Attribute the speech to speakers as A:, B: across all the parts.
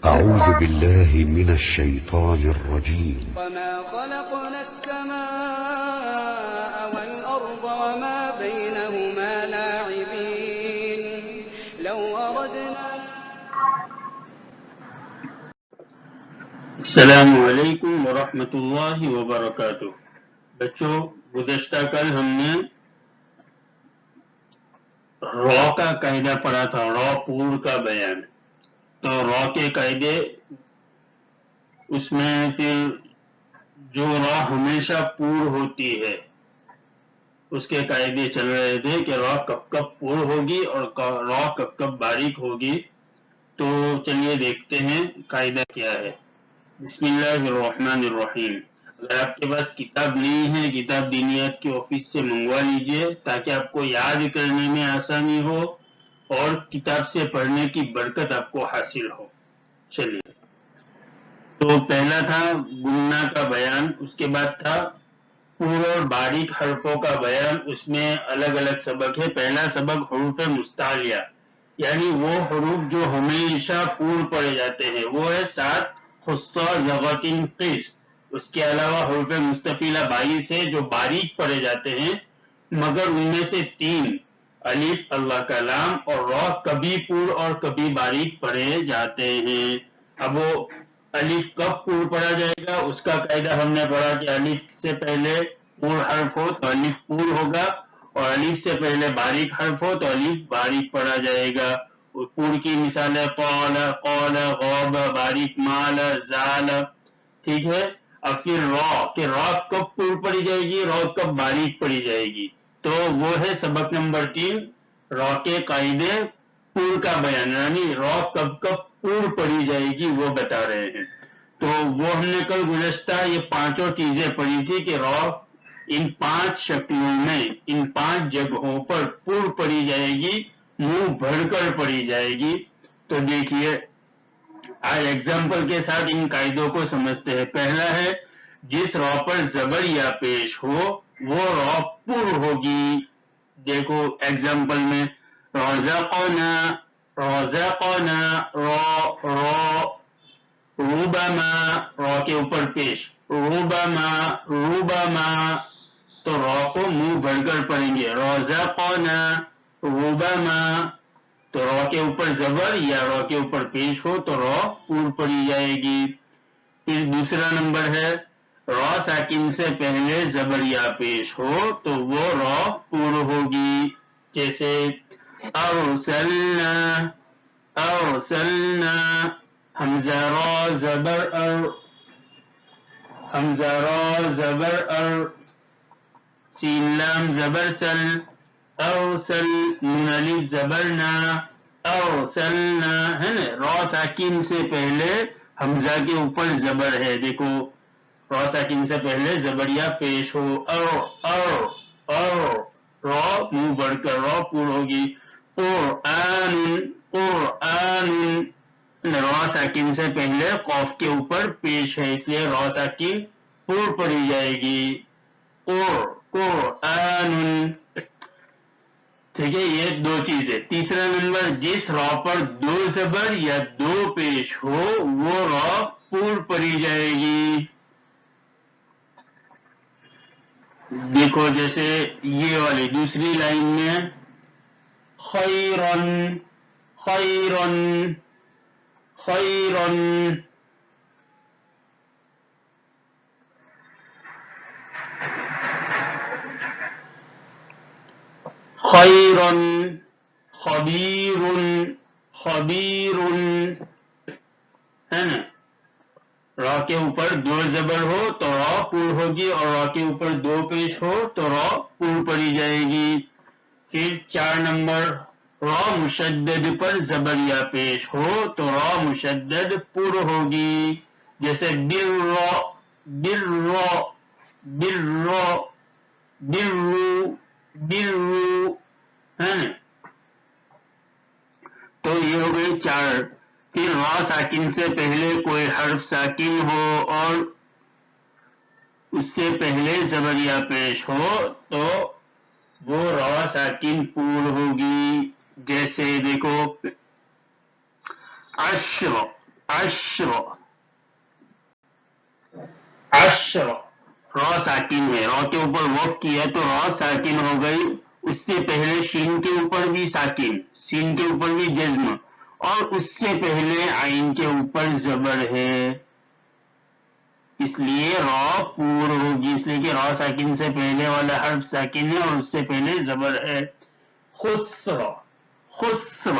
A: أعوذ بالله من الشيطان الرجيم.
B: وما خلقنا السماء والأرض وما بينهما لاعبين لو أردنا.
C: السلام علیکم ورحمۃ اللہ وبرکاتہ. بچوں، گزشتہ کل ہم نے را کا قاعدہ پڑھا تھا، را پور کا بیان. تو را کے قاعدے، اس میں پھر جو را ہمیشہ پور ہوتی ہے اس کے قاعدے چل رہے تھے کہ را کب کب پور ہوگی اور را کب کب باریک ہوگی. تو چلیے دیکھتے ہیں قاعدہ کیا ہے. بسم اللہ الرحمن الرحیم. اگر آپ کے پاس کتاب نہیں ہے، کتاب دینیات کے آفس سے منگوا لیجئے تاکہ آپ کو یاد کرنے میں آسانی ہو اور کتاب سے پڑھنے کی برکت آپ کو حاصل ہو. چلیے، تو پہلا تھا گننا کا بیان، اس کے بعد تھا پور اور باریک حرفوں کا بیان. اس میں الگ الگ سبق ہے. پہلا سبق حروف مستعلیہ، یعنی وہ حروف جو ہمیشہ پور پڑے جاتے ہیں، وہ ہے 7 خصہ زغتن قش. اس کے علاوہ حروف مستفیلہ 22 ہے جو باریک پڑے جاتے ہیں، مگر ان میں سے 3 الف، اللہ کا لام اور را کبھی پور اور کبھی باریک پڑے جاتے ہیں. اب وہ الف کب پور پڑا جائے گا اس کا قاعدہ ہم نے پڑھا کہ الف سے پہلے پور حرف ہو تو الف پور ہوگا، اور الف سے پہلے باریک حرف ہو تو الف باریک پڑا جائے گا. پور کی مثال ہے قال، قال، غاب، باریک مال، زال. ٹھیک ہے. اب پھر را، کہ را کب پور پڑی جائے گی، را کب باریک پڑی جائے گی. تو وہ ہے سبق نمبر 3، را کے قاعدے پور کا بیان، یعنی را کب کب پور پڑی جائے گی وہ بتا رہے ہیں. تو وہ ہم نے کل گزشتہ یہ 5 چیزیں پڑھی تھی کہ را ان 5 شکلوں میں، ان 5 جگہوں پر پور پڑی جائے گی، منہ بھر کر پڑی جائے گی. تو دیکھیے آج ایگزامپل کے ساتھ ان قاعدوں کو سمجھتے ہیں. پہلا ہے جس را پر زبر یا پیش ہو وہ را پور ہوگی. دیکھو ایگزامپل میں رزقنا، رزقنا، را، ربما، را کے اوپر پیش، ربما، ربما. تو را کو منہ بھر کر پڑھیں گے، رزقنا، ربما. تو را کے اوپر زبر یا را کے اوپر پیش ہو تو را پور پڑی جائے گی. پھر دوسرا نمبر ہے را ساکن سے پہلے زبر یا پیش ہو تو وہ را پور ہوگی. جیسے ارسلنا، ارسلنا، حمزہ را زبر ار، حمزہ را زبر ار، سین لام زبر سل، ارسل، نون الف زبر نا، ارسلنا. ہے نا، را ساکن سے پہلے حمزہ کے اوپر زبر ہے. دیکھو را ساکن سے پہلے زبریا پیش ہو، را منہ بڑھ کر را پور ہوگی. قرآن، قرآن، را ساکن سے پہلے قاف کے اوپر پیش ہے اس لیے را ساکن پور پڑی جائے گی. قرآن. ٹھیک ہے، یہ 2 چیزیں. تیسرا نمبر جس را پر 2 زبر یا 2 پیش ہو وہ را پور پڑی جائے گی. دیکھو جیسے یہ والی دوسری لائن میں خیرن، خیرن، خیرن. خیرن، خبیرن، خبیرن. ہے نا، را کے اوپر 2 زبر ہو تو را پور ہوگی اور را کے اوپر 2 پیش ہو تو را پور پڑی جائے گی. پھر 4 نمبر را مشدد پر زبر یا پیش ہو تو را مشدد پور ہوگی. جیسے بر، بر، بر، برو، برو. ہے نا، تو یہ ہو گئی 4. پھر را ساکن سے پہلے کوئی حرف ساکن ہو اور اس سے پہلے زبر یا پیش ہو تو وہ را ساکن پور ہوگی. جیسے دیکھو عشر، عشر عشر را ساکن ہے, را کے اوپر وقف کیا تو را ساکن ہو گئی, اس سے پہلے شین کے اوپر بھی ساکن, سین کے اوپر بھی جزم, اور اس سے پہلے عین کے اوپر زبر ہے, اس لیے را پور ہوگی, اس لیے کہ را ساکن سے پہلے والا حرف ساکن ہے اور اس سے پہلے زبر ہے. خسر خسر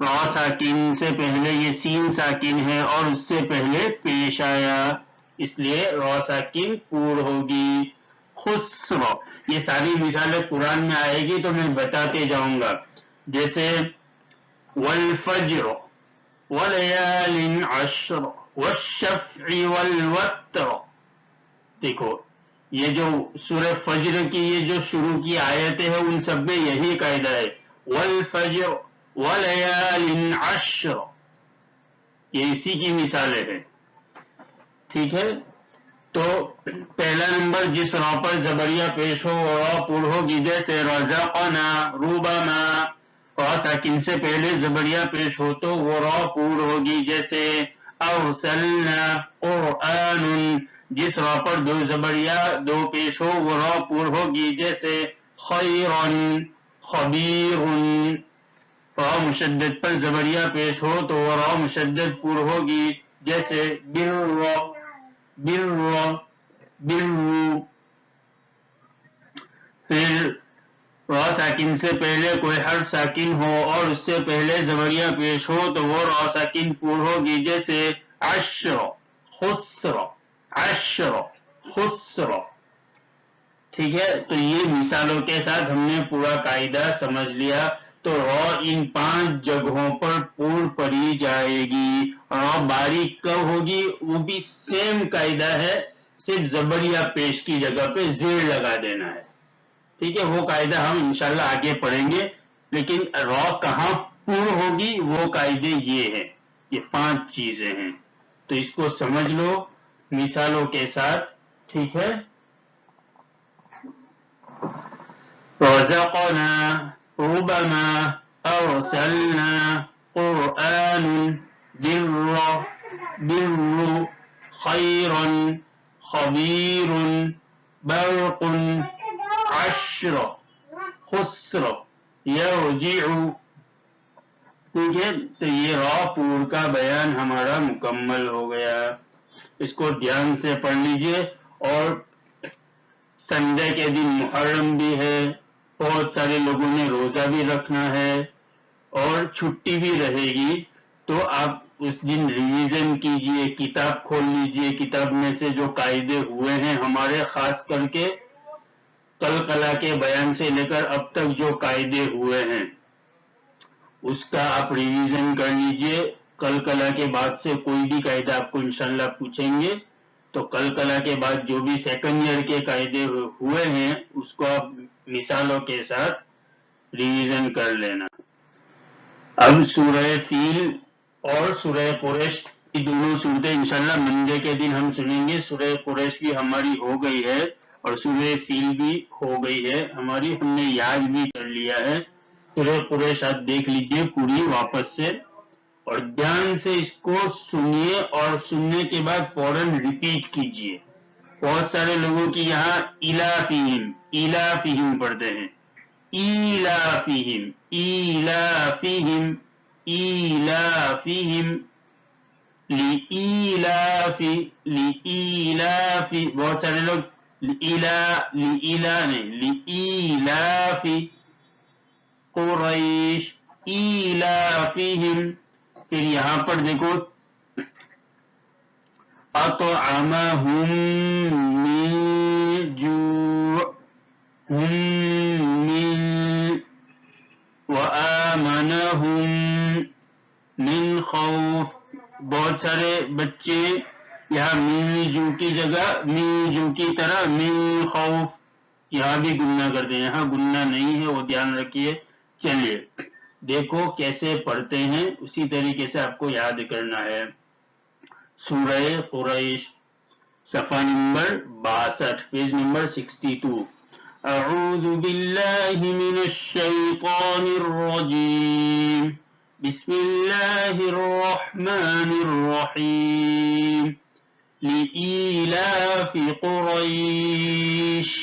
C: را ساکن سے پہلے یہ سین ساکن ہے اور اس سے پہلے پیش آیا, اس لیے را ساکن پور ہوگی. خسر, یہ ساری مثالیں قرآن میں آئے گی تو میں بتاتے جاؤں گا, جیسے والفجر ولیال عشر والشفع والوتر. دیکھو یہ جو سورہ فجر کی یہ جو شروع کی آیتیں ہیں ان سب میں یہی قاعدہ ہے, والفجر ولیال عشر, یہ اسی کی مثالیں ہیں. ٹھیک ہے, تو پہلا نمبر جس را پر زبریہ پیش ہو وہ را پور ہوگی, جیسے رزقنا ربما, را ساکن سے پہلے زبریہ پیش ہو تو وہ را پور ہوگی, جیسے ارسلنا قرآن, جس را پر دو زبریہ دو پیش ہو وہ را پور ہوگی, جیسے خیرا خبیر, را مشدد پر زبریہ پیش ہو تو وہ را مشدد پور ہوگی, جیسے بر بر بر. پھر را ساکن سے پہلے کوئی حرف ساکن ہو اور اس سے پہلے زبریہ پیش ہو تو وہ را ساکن پور ہوگی, جیسے عشر خسر عشر خسر. ٹھیک ہے, تو یہ مثالوں کے ساتھ ہم نے پورا قاعدہ سمجھ لیا. تو را ان 5 جگہوں پر پور پڑی جائے گی. را باریک کب ہوگی وہ بھی سیم قاعدہ ہے, صرف زبریہ پیش کی جگہ پہ زیر لگا دینا ہے. ٹھیک ہے, وہ قاعدہ ہم انشاءاللہ آگے پڑھیں گے, لیکن را کہاں پور ہوگی وہ قاعدے یہ ہیں, یہ 5 چیزیں ہیں, تو اس کو سمجھ لو مثالوں کے ساتھ. ٹھیک ہے, رزقنا ربما ارسلنا قرآن بر بر خيرا خبير برق عشر خسر يرجع. ٹھیک ہے, تو یہ را پور کا بیان ہمارا مکمل ہو گیا. اس کو دھیان سے پڑھ لیجئے. اور سنڈے کے دن محرم بھی ہے, بہت سارے لوگوں نے روزہ بھی رکھنا ہے اور چھٹی بھی رہے گی, تو آپ اس دن ریویژن کیجئے, کتاب کھول لیجئے, کتاب میں سے جو قاعدے ہوئے ہیں ہمارے, خاص کر کے قلقلہ کے بیان سے لے کر اب تک جو قاعدے ہوئے ہیں اس کا آپ ریویژن کر لیجئے. قلقلہ کے بعد سے کوئی بھی قاعدہ آپ کو انشاءاللہ پوچھیں گے تو قلقلہ کے بعد جو بھی سیکنڈ ایئر کے قاعدے ہوئے ہیں اس کو آپ مثالوں کے ساتھ ریویژن کر لینا. اب سورہ فیل اور سورہ قریش کی دونوں صورتیں انشاءاللہ منڈے کے دن ہم سنیں گے. سورہ قریش بھی ہماری ہو گئی ہے اور سورہ فیل بھی ہو گئی ہے ہماری, ہم نے یاد بھی کر لیا ہے. سورہ قریش آپ دیکھ لیجئے پوری واپس سے اور دھیان سے اس کو سنیے اور سننے کے بعد فوراً ریپیٹ کیجئے. بہت سارے لوگوں کی یہاں ایلافہم پڑھتے ہیں, ایلافہم ایلافہم ایلافہم لإیلافی لإیلافی, بہت سارے لوگ لإیلا نہیں, لإیلافی قریش ایلافہم. پھر یہاں پر دیکھو اطعمہم من جوع من وآمنہم من خوف. بہت سارے بچے یہاں میجو کی جگہ میجو کی طرح من خوف یہاں بھی گننا کرتے ہیں, یہاں گننا نہیں ہے, وہ دھیان رکھیے. چلیے دیکھو کیسے پڑھتے ہیں, اسی طریقے سے آپ کو یاد کرنا ہے. سورہ قریش صفحہ نمبر 62 پیج نمبر 62. اعوذ باللہ من الشیطان الرجیم بسم اللہ الرحمن الرحیم لإيلاف قریش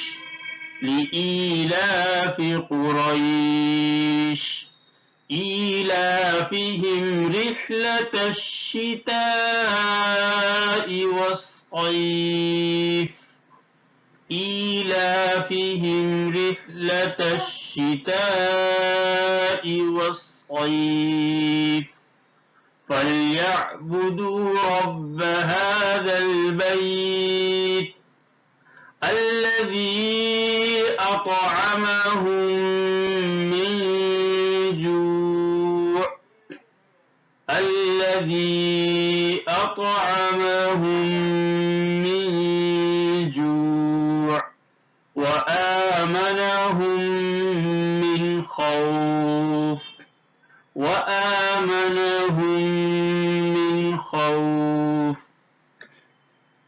C: لإيلاف قریش إيلافهم رحلة الشتاء والصيف إيلافهم رحلة الشتاء والصيف فليعبدوا رب هذا البيت الذي أطعمهم من جوع الذي أطعمهم من جوع وآمنهم من خوف وآمنهم من خوف.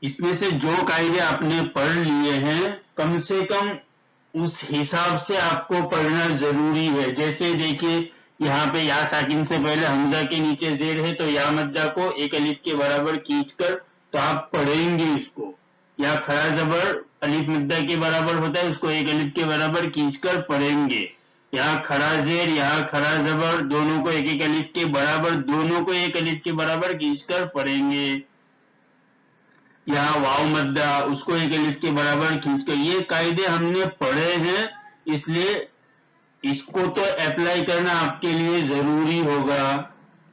C: اس میں سے جو قاعدے آپ نے پڑھ لیے ہیں کم سے کم اس حساب سے آپ کو پڑھنا ضروری ہے. جیسے دیکھیے یہاں پہ یا ساکن سے پہلے حمزہ کے نیچے زیر ہے تو یا مدہ کو ایک الف کے برابر کھینچ کر تو آپ پڑھیں گے اس کو. یا کھڑا زبر الف مدہ کے برابر ہوتا ہے اس کو ایک الف کے برابر کھینچ کر پڑھیں گے. یہاں کھڑا زیر یہاں کھڑا زبر دونوں کو ایک ایک الف کے برابر دونوں کو ایک الف کے برابر کھینچ کر پڑھیں گے. یہاں واو مدہ اس کو ایک الف کے برابر کھینچ کر. یہ قاعدے ہم نے پڑھے ہیں اس لیے اس کو تو اپلائی کرنا آپ کے لیے ضروری ہوگا.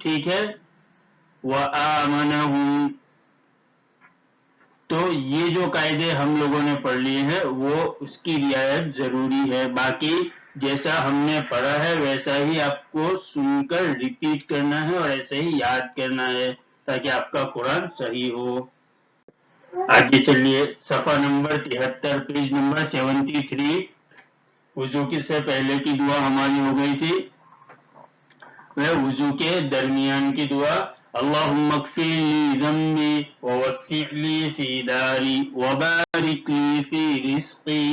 C: ٹھیک ہے. وآمنہم تو یہ جو قاعدے ہم لوگوں نے پڑھ لیے ہیں وہ اس کی رعایت ضروری ہے. باقی جیسا ہم نے پڑھا ہے ویسا ہی آپ کو سن کر ریپیٹ کرنا ہے اور ایسے ہی یاد کرنا ہے تاکہ آپ کا قرآن صحیح ہو. آگے چلیے صفحہ نمبر 73 پیج نمبر 73. وضو سے پہلے کی دعا ہماری ہو گئی تھی وہ وضو کے درمیان کی دعا. اللہم اغفر لی ذنبی ووسع لی فی داری وبارک لی فی رزقی.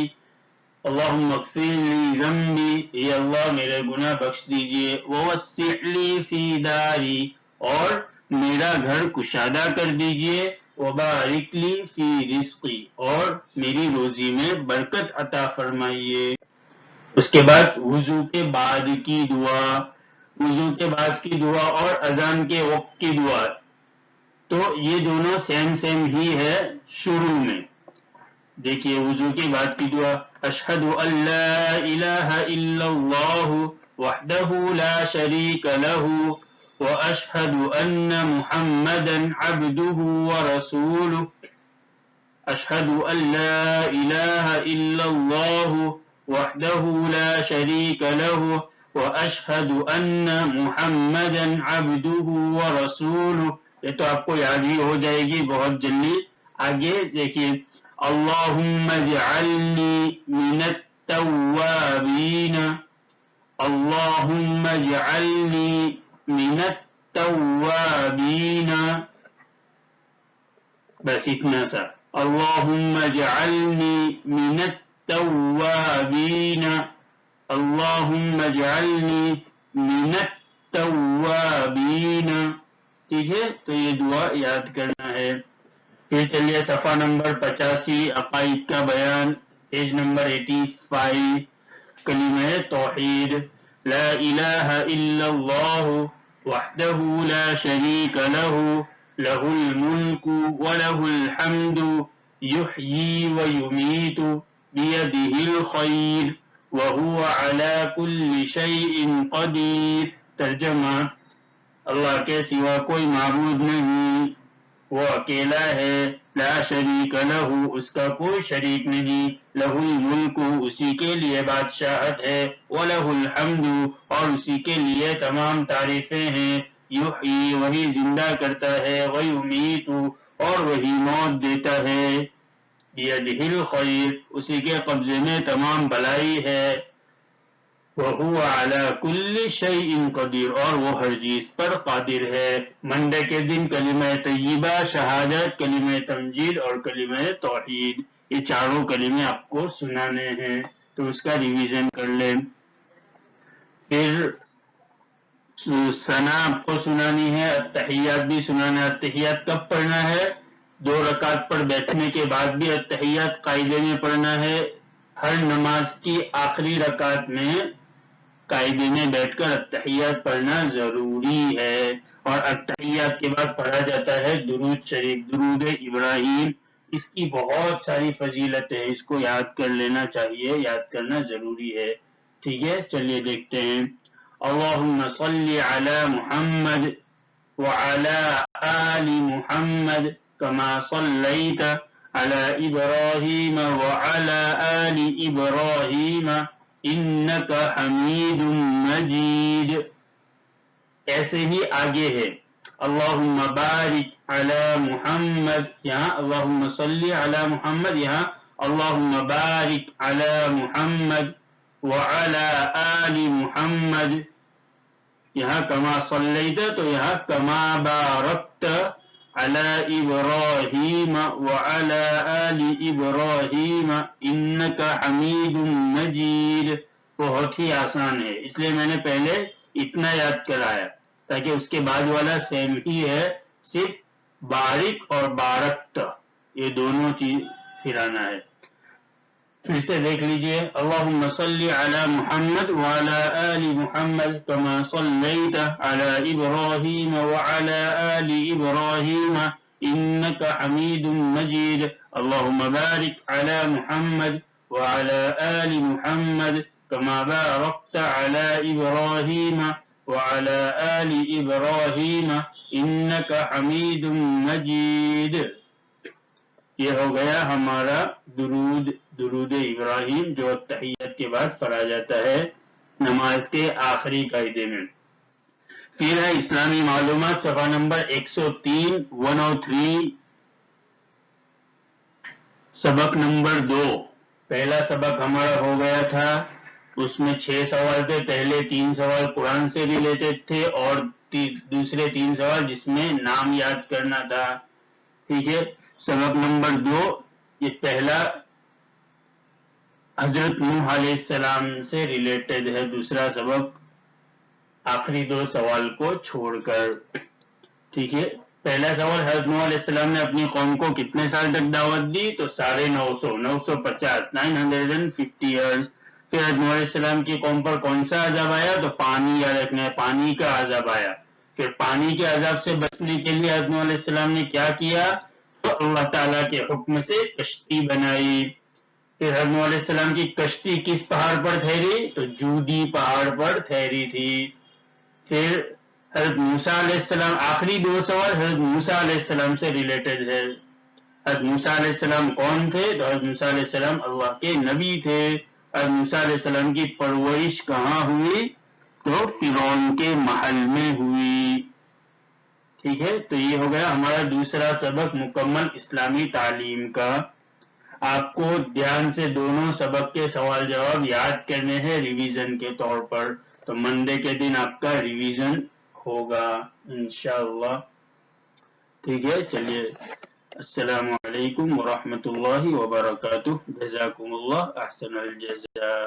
C: اللہم اغفر لی ذنبی اے اللہ میرے گناہ بخش دیجئے. ووسع لی فی داری اور میرا گھر کشادہ کر دیجئے. وبارک لی فی رزقی اور میری روزی میں برکت عطا فرمائیے. اس کے بعد وضو کے بعد کی دعا. وضو کے بعد کی دعا اور اذان کے وقت کی دعا تو یہ دونوں سیم ہی ہے. شروع میں دیکھیے وضو کے بعد کی دعا اشہد ان لا الہ الا اللہ وحدہ لا شریک لہ واشہد ان محمدا عبدہ ورسولہ. اشہد ان لا الہ الا اللہ وحدہ لا شریک لہ واشہد ان محمدا عبدہ ورسولہ. یہ تو آپ کو یاد ہی ہو جائے گی بہت جلدی. آگے دیکھیے اللہم اجعلنی من التوابین. اللہم اجعلنی من التوابین. بس اتنا سا. اللہم اجعلنی من التوابین. اللہم اجعلنی من التوابین. ٹھیک ہے تو یہ دعا یاد کرنا ہے. پھر چلیے صفحہ نمبر 85 عقائد کا بیان پیج نمبر 85 کلمہ توحید. لا الہ الا اللہ وحدہ لا شریک لہ لہ الملک ولہ الحمد یحیی ویمیت بیدہ الخیر وہو علی کل شیء قدیر. ترجمہ اللہ کے سوا کوئی معبود نہیں وہ اکیلا ہے. لا شریک لہ اس کا کوئی شریک نہیں. لہ الملک اسی کے لیے بادشاہت ہے. وَلَهُ الْحَمْدُ اور اسی کے لیے تمام تعریفیں ہیں. یحیی وہی زندہ کرتا ہے. وَیُمِیتُ اور وہی موت دیتا ہے. بِیَدِهِ الْخَیْرُ اسی کے قبضے میں تمام بھلائی ہے. وَهُوَ عَلَى كُلِّ شَيْءٍ قَدِيرٌ اور وہ ہر چیز پر قادر ہے. منڈے کے دن کلمہ طیبہ شہادت کلمہ تمجید اور کلمہ توحید یہ چاروں کلمے آپ کو سنانے ہیں تو اس کا ریویژن کر لیں. پھر ثنا آپ کو سنانی ہے، التحیات بھی سنانا ہے۔ التحیات کب پڑھنا ہے؟ 2 رکعت پر بیٹھنے کے بعد بھی التحیات قاعدے میں پڑھنا ہے۔ ہر نماز کی آخری رکعت میں قاعدے میں بیٹھ کر التحیات پڑھنا ضروری ہے، اور التحیات کے بعد پڑھا جاتا ہے درود شریف، درود ابراہیم۔ اس کی بہت ساری فضیلت ہے، اس کو یاد کر لینا چاہیے، یاد کرنا ضروری ہے۔ ٹھیک ہے، چلیے دیکھتے ہیں۔ اللہم صلی علی محمد وعلی آل محمد کما صلیت علی ابراہیم وعلی آل ابراہیم انک حمید مجید۔ ایسے ہی آگے ہے اللہم بارک علی محمد، یہاں اللہم صلی علی محمد، یہاں اللہم بارک علی محمد وعلی آل محمد، یہاں کما صلیت تو یہاں کما بارکت علی ابراہیم وعلی آل ابراہیم انک حمید مجید۔ بہت ہی آسان ہے، اس لیے میں نے پہلے اتنا یاد کرایا تاکہ اس کے بعد والا سیم ہی ہے، صرف بارک اور بارکت یہ دونوں چیز پھر آنا ہے۔ پھر سے دیکھ لیجئے، اللہم صلی علی محمد وعلی آل محمد کما صلیت علی ابراہیم وعلی آل ابراہیم انک حمید مجید، اللہم بارک علی محمد وعلی آل محمد کما بارکت علی ابراہیم وعلی آل ابراہیم انک حمید مجید۔ یہ ہو گیا ہمارا درود ابراہیم جو تحیت کے بعد پڑھا جاتا ہے نماز کے آخری قاعدے میں۔ پھر ہے اسلامی معلومات صفحہ نمبر 103 103 سبق نمبر 2۔ پہلا سبق ہمارا ہو گیا تھا، اس میں 6 سوال تھے، پہلے 3 سوال قرآن سے ریلیٹڈ تھے اور دوسرے 3 سوال جس میں نام یاد کرنا تھا۔ ٹھیک ہے، سبق نمبر 2 یہ پہلا حضرت نوح علیہ السلام سے ریلیٹڈ ہے، دوسرا سبق آخری 2 سوال کو چھوڑ کر۔ ٹھیک ہے، پہلا سوال حضرت نوح علیہ السلام نے اپنی قوم کو کتنے سال تک دعوت دی؟ تو 950 950 ایئرز۔ پھر حضرت نوح علیہ السلام کی قوم پر کون سا عذاب آیا؟ تو پانی، یاد رکھنا ہے، پانی کا عذاب آیا۔ پھر پانی کے عذاب سے بچنے کے لیے حضرت نوح علیہ السلام نے کیا کیا؟ تو اللہ تعالیٰ کے حکم سے کشتی بنائی۔ پھر حضرت نوح علیہ السلام کی کشتی کس پہاڑ پر ٹھہری؟ تو جودی پہاڑ پر ٹھہری تھی۔ پھر حضرت موسیٰ علیہ السلام، آخری 2 سوال حضرت موسیٰ علیہ السلام سے ریلیٹڈ ہے۔ حضرت موسیٰ علیہ السلام کون تھے؟ تو حضرت موسیٰ علیہ السلام اللہ کے نبی تھے۔ حضرت موسیٰ علیہ السلام کی پرورش کہاں ہوئی؟ تو فرعون کے محل میں ہوئی۔ ٹھیک ہے، تو یہ ہو گیا ہمارا دوسرا سبق مکمل اسلامی تعلیم کا۔ آپ کو دھیان سے دونوں سبق کے سوال جواب یاد کرنے ہیں ریویژن کے طور پر، تو منڈے کے دن آپ کا ریویژن ہوگا انشاءاللہ۔ ٹھیک ہے، چلیے، السلام علیکم ورحمۃ اللہ وبرکاتہ، جزاکم اللہ احسن الجزاء۔